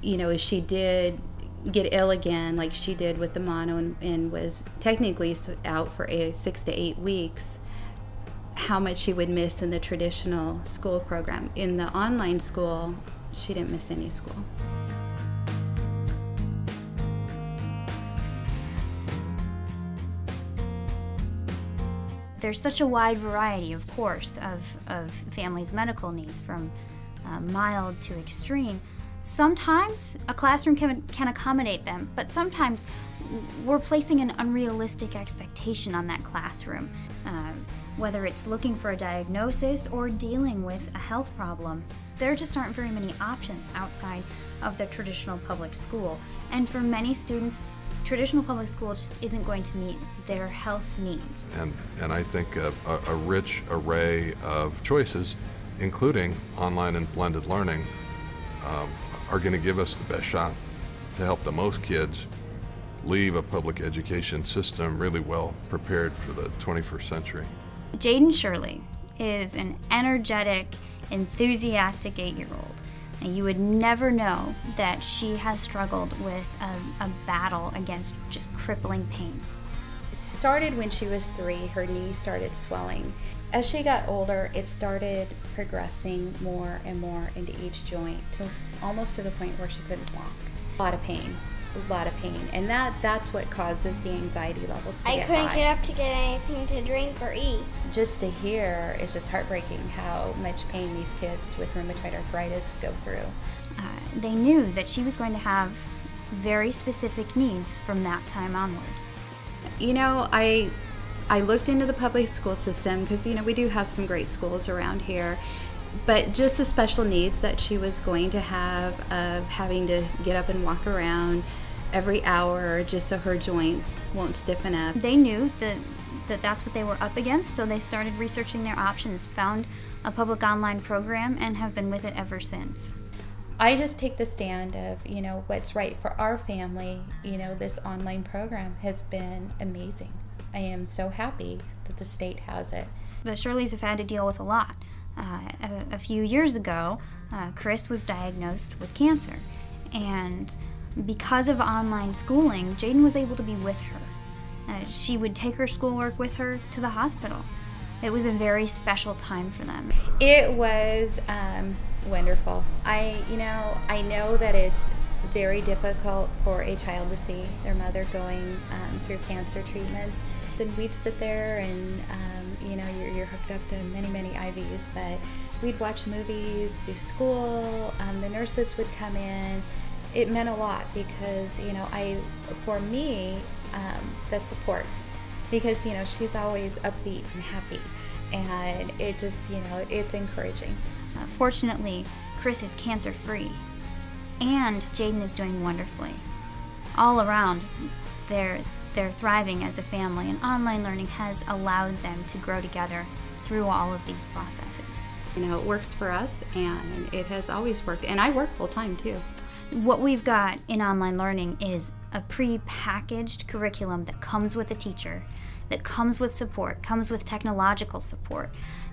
You know, if she did get ill again, like she did with the mono, and was technically out for 6 to 8 weeks, how much she would miss in the traditional school program. In the online school, she didn't miss any school. There's such a wide variety, of course, of families' medical needs, from mild to extreme. Sometimes a classroom can accommodate them, but sometimes we're placing an unrealistic expectation on that classroom, whether it's looking for a diagnosis or dealing with a health problem. There just aren't very many options outside of the traditional public school, and for many students, traditional public school just isn't going to meet their health needs. And I think a rich array of choices, including online and blended learning, are going to give us the best shot to help the most kids leave a public education system really well prepared for the 21st century. Jaden Shirley is an energetic, enthusiastic 8-year-old. And you would never know that she has struggled with a battle against just crippling pain. It started when she was 3, her knee started swelling. As she got older, it started progressing more and more into each joint, to almost to the point where she couldn't walk. A lot of pain, and that's what causes the anxiety levels to get high. I couldn't get up to get anything to drink or eat. Just to hear, it's just heartbreaking how much pain these kids with rheumatoid arthritis go through. They knew that she was going to have very specific needs from that time onward. You know, I looked into the public school system because, you know, we do have some great schools around here, but just the special needs that she was going to have of having to get up and walk around every hour just so her joints won't stiffen up. They knew that that's what they were up against, so they started researching their options, found a public online program, and have been with it ever since. I just take the stand of, you know, what's right for our family. You know, this online program has been amazing. I am so happy that the state has it. The Shirleys have had to deal with a lot. A few years ago, Chris was diagnosed with cancer, and because of online schooling, Jaden was able to be with her. She would take her schoolwork with her to the hospital. It was a very special time for them. It was wonderful. I know that it's very difficult for a child to see their mother going through cancer treatments. Then we'd sit there and, you know, you're hooked up to many IVs, but we'd watch movies, do school, the nurses would come in. It meant a lot because, you know, for me, the support, because, you know, she's always upbeat and happy, and it just, you know, it's encouraging. Fortunately, Chris is cancer-free, and Jaden is doing wonderfully. All around, they're thriving as a family, and online learning has allowed them to grow together through all of these processes. You know, it works for us, and it has always worked, and I work full-time too. What we've got in online learning is a pre-packaged curriculum that comes with a teacher, that comes with support, comes with technological support,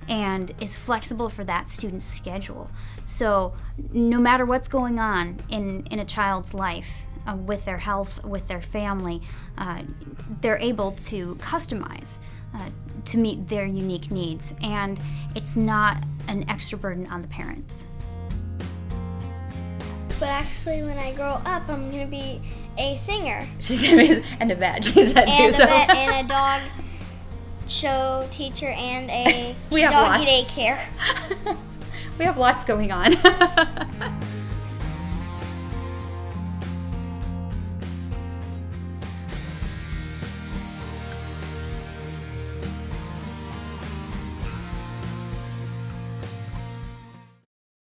and is flexible for that student's schedule. So no matter what's going on in a child's life, with their health, with their family, they're able to customize to meet their unique needs, and it's not an extra burden on the parents. But actually, when I grow up, I'm going to be a singer. She's amazing. And a vet. She's that too. And a vet, and a dog show teacher, and a doggy daycare. We have lots going on.